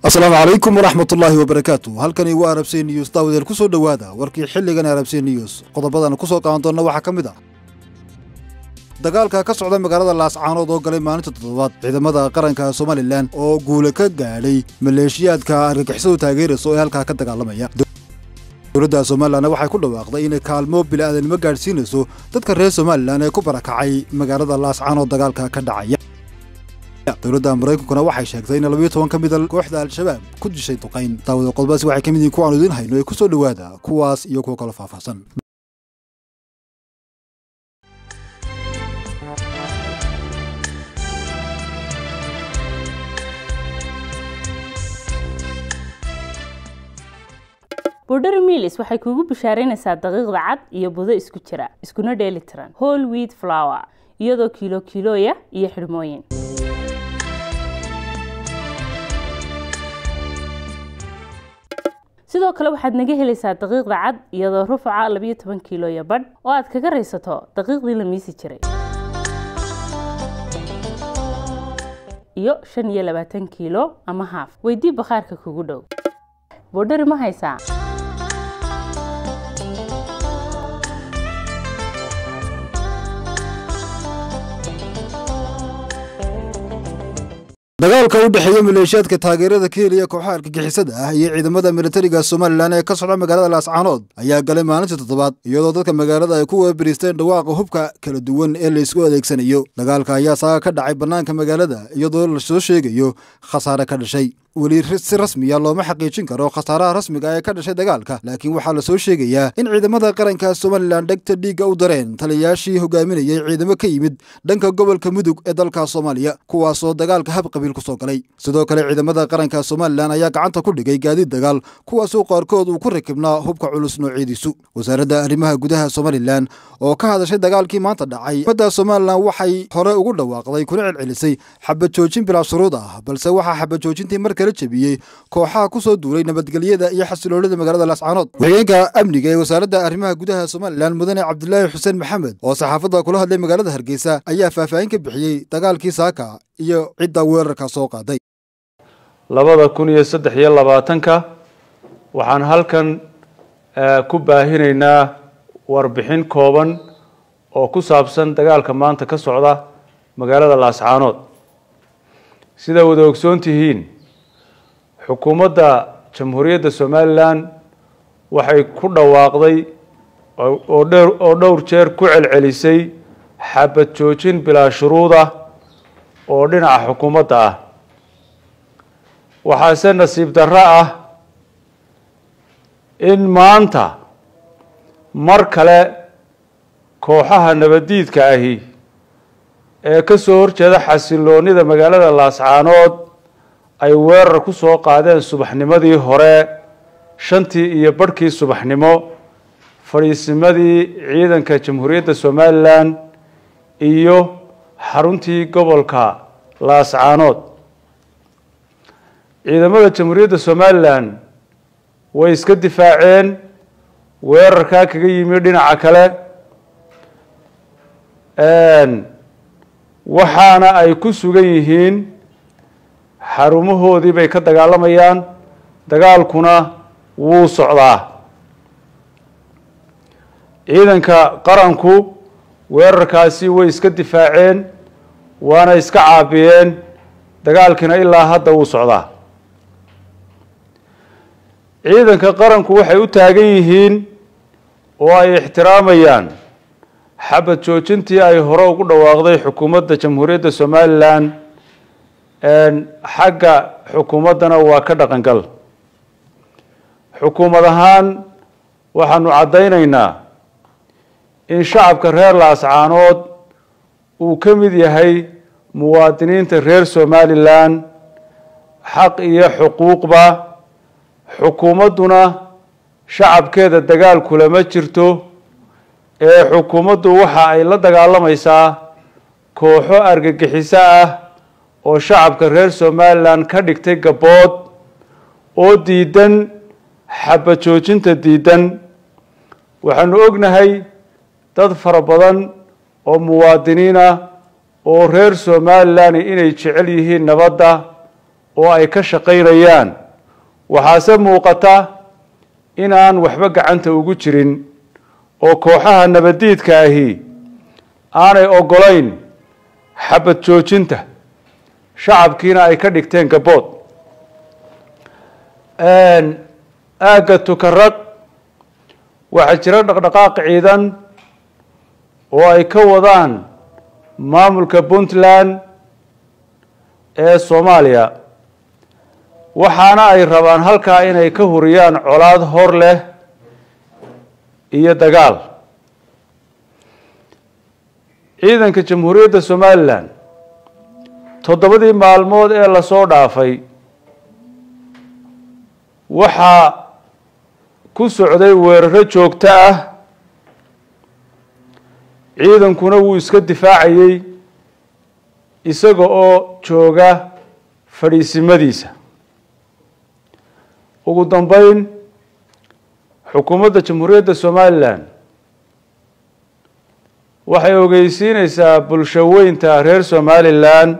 السلام عليكم ورحمة الله وبركاته. هلكني وعربسي نيوز داودير كسو دوادا warkii xilligan Arabsii News qodobadana ku soo qaadan doona waxa kamid ah dagaalka ka socda magaalada Laascaanood oo galay maalinta toddobaad ciidamada qaranka Soomaaliland oo guul ka gaaray maleeshiyaadka argagixisada taageeraysa oo halka ka dagaalamaya dowladda Soomaaliland waxay ku dhawaaqday inay kaalmo bilaadanimo gaarsiinayso dadka reer Soomaaliland ee ku barakacay magaalada Laascaanood dagaalka ka dhacaya dowladda Mareykankuna waxay sheegtay in 12 ka mid ah kooxda Al-Shabaab ku dishay duqeyn daawada qodobadaas waxay kamid yihiin kuwa aan idin hayno ee ku soo dhawaada kuwaas iyo kuwa kala faahfaahsan Border Mills waxay kugu bishaaraynaysaa daqiiqda cad iyo budo isku jira iskuna dheelitiran whole wheat flour iyadoo kiilooya iyo xirmooyin sidoo kale waxaad naga helaysaa daqiiqda cad iyadoo rufaca 12 kiilooya badh oo aad kaga raysato daqiiqdii la miisi jiray iyo 25 kiilo ama half weydii bakhaarka kugu dhow Border ma haysaa dagaalka u dhaxeeya maleeshiyaadka taageerada Kenya kooxaha argagixisada ah iyo ciidamada militariga Soomaaliland ee ka socda magaalada Laascaanood ayaa galay maalinta toddobaad iyadoo dadka magaalada ay ku weerareen dhawaaqa hubka kala duwan ee la isku adeegsanayo dagaalka ayaa saaga ka dhacay banaanka magaalada iyadoo la soo sheegayo khasaare ka dhashay wali si rasmi ah looma xaqiijin karo khasaaraha rasmiga ah ee ka dhashay dagaalka laakiin waxaa la soo sheegayaa in ciidamada qaranka Soomaaliland dhagta dhiiga u dareen taliyaashii hogaaminayay ciidamo ka yimid dhanka gobolka Mudug ee dalka Soomaaliya kuwaas oo dagaalka hab qabiil ku soo galay sidoo kale ciidamada qaranka Soomaaliland ayaa gacanta ku dhigay gaadiid dagaal kuwaas oo qaarkood uu ku rakibnaa hubka culus noocyadiisu wasaaradda arrimaha gudaha Soomaaliland oo ka hadashay dagaalkii maanta dhacay badda Soomaaliland waxay hore ugu dhawaaqday kuna celcelisay xabad joojin bilaa shuruud ah balse waxa xabad joojintii markale jabiyay kooxaha ku soo duulay nabadgelyada iyo xasiloonida magaalada Laascaanood wixii amniga ee wasaaradda arrimaha gudaha Soomaaliland mudane Cabdullaahi Xuseen Maxamed oo saxaafadda kula hadlay magaalada Hargeysa ayaa faahfaahin ka bixiyay dagaalkii saaka iyo cidda weerarka soo qaaday 2023 waxaan halkan ku baahinaynaa warbixin kooban oo ku saabsan dagaalka maanta ka socda magaalada Laascaanood sida wada ogsoontihiin xukuumadda Jamhuuriyadda Soomaaliland waxay ku dhawaaqday oo dhowr jeer ku celcelisay xabad joojin bilaa shuruud ah oo dhinaca xukuumadda ah waxaase nasiib darro ah in maanta mar kale kooxaha nabadiidka ahi ee ka soo horjeeda xasiloonida magaalada Laascaanood ay weerar ku soo qaadeen subaxnimadii hore 5:00 subaxnimo fariisimadii ciidanka Jamhuuriyadda Soomaaliland iyo xaruntii gobolka Laascaanood ciidamada Jamhuuriyadda Soomaaliland way iska difaaceen weerarka kaga yimid dhinaca kale waxaana ay ku sugan yihiin xarumahoodii bay ka dagaalamayaan dagaalkuna wuu socdaa ciidanka qaranku weerarkaasi way iska difaaceen waana iska caabiyeen dagaalkina ilaa hadda wuu socdaa ciidanka qaranku waxay u taagan yihiin oo ay ixtiraamayaan xabad joojintii ay hore ugu dhawaaqday xukuumadda Jamhuuriyadda Soomaaliland xagga xukuumaddana waa ka dhaqangal xukuumad ahaan waxaanu cadaynaynaa in shacabka reer Laascaanood uu ka mid yahay muwaadiniinta reer Soomaaliland xaq iyo xuquuqba xukuumadduna shacabkeeda dagaal kulama jirto ee xukuumaddu waxa ay la dagaalamaysaa kooxo argagixiso ah oo shacabka reer Soomaaliland ka dhigtay gabood oo diidan xabad joojinta diidan waxaanu ognahay dad fara badan oo muwaadiniin ah oo reer Somaliland inay jecel yihiin nabadda oo ay ka shaqeynayaan waxaase muuqata in aan waxba gacanta ugu jirin oo kooxaha nabadiidka ahi aanay ogolayn xabad joojinta shacabkiina ay ka dhigteen gabood aagga Tukaraq waxaa jira dhaqdhaqaaq ciidan oo ay ka wadaan maamulka Puntland ee Soomaaliya waxaana ay rabaan halkaa inay ka huriyaan colaad hor leh iyo dagaal ciidanka Jamhuuriyadda Somaliland toddobadii maalmood ee la soo dhaafay waxaa ku socday weeraro joogto ah ciidankuna wuu iska difaacayay isaga oo jooga fadhiisimadiisa ugu dambeyn xukuumadda Jamhuuriyadda Somaliland waxay ogeysiinaysaa bulshaweynta reer Somaliland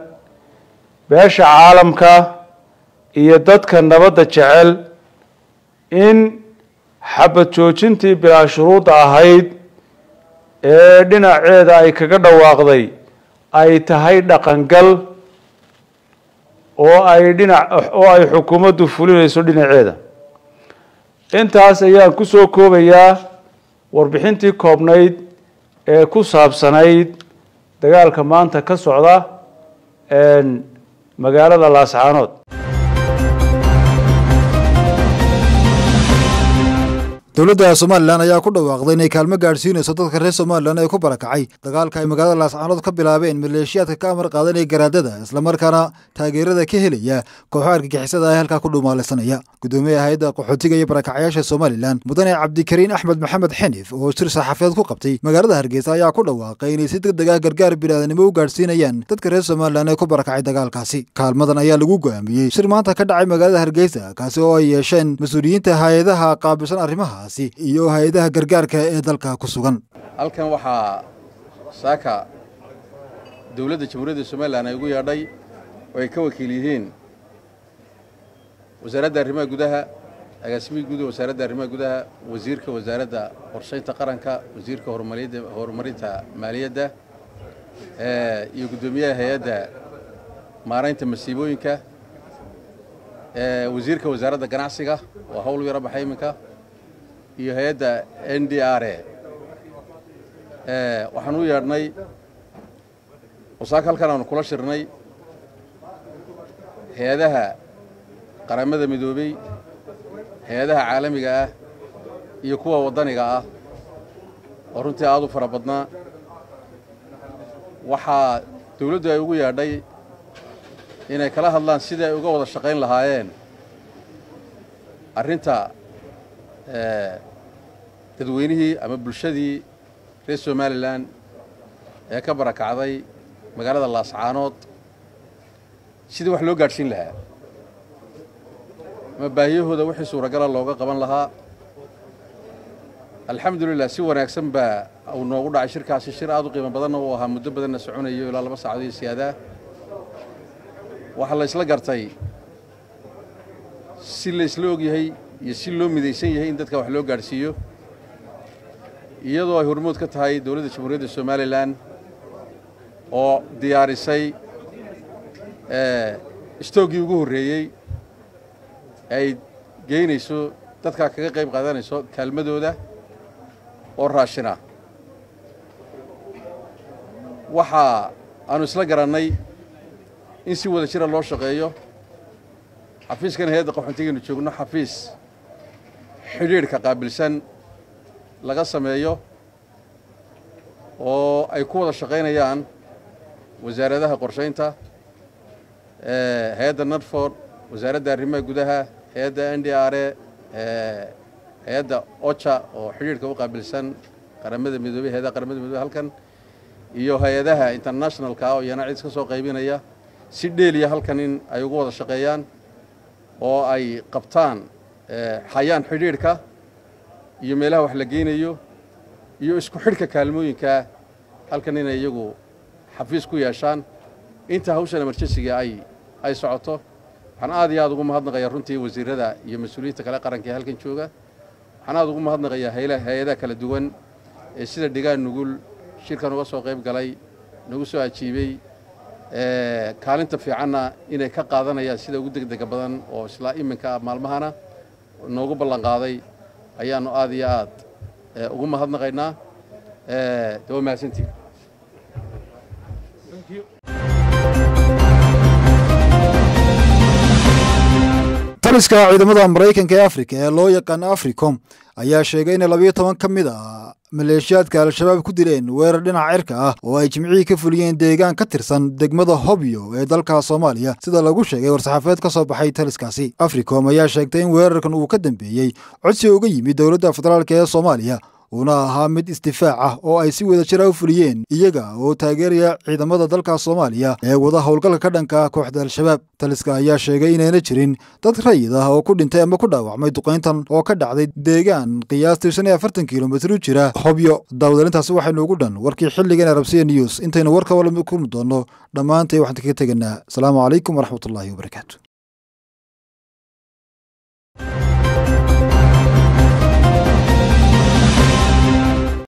beesha caalamka iyo dadka nabadda jecel in xabad joojintii bilaa shuruud ahayd ee dhinaceeda ay kaga dhawaaqday ay tahay dhaqangal oo ay xukuumaddu fulinayso dhinaceeda intaas ayaan ku soo koobayaa warbixintii koobnayd ee ku saabsanayd dagaalka maanta ka socda magaalada Laascaanood dowladda Somaliland ayaa ku dhawaaqday inay kaalmo gaarsiinayso dadka reer Somaliland ee ku barakacay dagaalka ay magaalada Laascaanood ka bilaabeen maleeshiyaadka ka amar qaadanaya garaadada isla markaana taageerada ka helaya kooxaha argagixisada ah halka ku dhumaalaysanaya gudoomiyaha hay'adda qaxootiga iyo barakacayaasha Somaliland mudane Cabdikariin Axmed Maxamed Xaniif oo shir saxaafeed ku qabtay magaalada Hargeysa ayaa ku dhawaaqay inay si degdeg ah gargaar bini'aadanimo u gaarsiinayaan dadka reer Somaliland ee ku barakacay dagaalkaasi kaalmadan ayaa lagu go'aamiyay shir maanta ka dhacay magaalada Hargeysa kaasi oo ay yeesheen mas'uuliyiinta hay'adaha qaabilsan arrimaha iyo hay'adaha gargaarka ee dalka ku sugan halkan waxaa saaka dawladda Jamhuuriyadda Somaliland ay ugu yeedhay oo ay ka wakiil yihiin wasaaradda arrimaha gudaha agaasimaha guud ee wasaaradda arrimaha gudaha wasiirka wasaaradda qorsheynta qaranka wasiirka horumarinta maaliyadda iyo gudoomiyaha hay'adda maareynta masiibooyinka wasiirka wasaaradda ganacsiga oo hawl yar baxay iminka iyo hay'adda NDRA waxaan u yeedhnay wasaaka halkan aanu kula shirnay hay'adaha qaramada midoobay hay'adaha caalamiga ah iyo kuwa wadaniga ah oo runtii aad u fara badnaa waxaa dawladdu ay ugu yeedhay inay kala hadlaan sidii ay uga wada shaqayn lahaayeen arrinta dadweynihii ama bulshadii reer Somaliland ee ka barakacday magaalada Laascaanood sidii wax loo gaarsiin lahaa ma baahiyahooda wixii suuragal looga qaban lahaa alxamdulillah si wanaagsan baa uu noogu dhacay shirkaasi shir aad u qiimo badan oo ahaa muddo badan soconayo ilaa 2 saacadood iyo siyaada waxa la isla gartay si la isla ogyahay iyo si loo midaysan yahay in dadka wax loo gaarsiiyo iyadoo ay hormood ka tahay dawladda Jamhuuriyadda Somaliland oo diyaarisay istoogii ugu horeeyay ay geynayso dadka kaga qayb qaadanayso kaalmadooda oo raashina waxa aanu isla garanay in si wada jira loo shaqeeyo xafiiskan hay'adda qaxootiga joogno xafiis xiriirka qaabilsan laga sameeyo oo ay ku wada shaqeynayaan wasaaradaha qorsheynta hay'adda NADFOR wasaaradda arrimaha gudaha hay'adda NDRA hay'adda OCHA oo xiriirka u qaabilsan qaramada midoobay hay'adaha qaramada midoobay halkan iyo hay'adaha internationalka oo iyana cid ka soo qaybinaya si dheeliya halkan in ay ugu wada shaqeeyaan oo ay qabtaan hay'aan xiriirka iyo meelaha wax la geynayo iyo isku xidhka kaalmooyinka halkan inay iyagu xafiis ku yeeshaan inta hawshan emergency-ga ay socoto. waxaan aad iyo aad ugu mahadnaqayaa runtii wasiirada iyo mas'uuliyiinta kale qaranka ee halkan jooga. waxaan aad ugu mahadnaqayaa hay'adaha kala duwan ee sida dhigaan nugul shirkan uga soo qayb galay nagu soo ajiibay kaalinta fiicanna inay ka qaadanayaan sida ugu degdega badan oo isla iminka maalmahana noogu ballan qaaday ayaanu aad iyo aad ugu mahadnaqaynaa. waa mahadsantihiin. taliska ciidamada Mareykanka ee Afrika ee loo yaqaan Africom ayaa sheegay in 12 ka mid ah maleeshiyaadka al-shabaab ku dileen weerar dhinaca cirka ah oo ay jimcihii ka fuliyeen deegaan ka tirsan degmada Hobyo ee dalka Soomaaliya sida lagu sheegay war-saxaafadeed ka soo baxay taliskaasi. Africom ayaa sheegtay in weerarkan uu ka dambeeyay codsi uga yimid dowladda federaalka ee Soomaaliya una ahaa mid isdifaac ah oo ay si wada jir ah u fuliyeen iyaga oo taageeraya ciidamada dalka Soomaaliya ee wada howlgalka ka dhanka kooxda al-shabaab. taliska ayaa sheegay inayna jirin dad rayid ah oo ku dhintay ama ku dhaawacmay duqeyntan oo ka dhacday deegaan qiyaastii 40 kiiloomitir u jira Hobyo. dawladintaasi waxay noogu dhan warkii xilligan Arabsiya News intayna warka wala kulmi doono dhamaantay waxaan kaga tagnaa. Assalaamu calaykum waraxmatullaahi wabarakaatuh.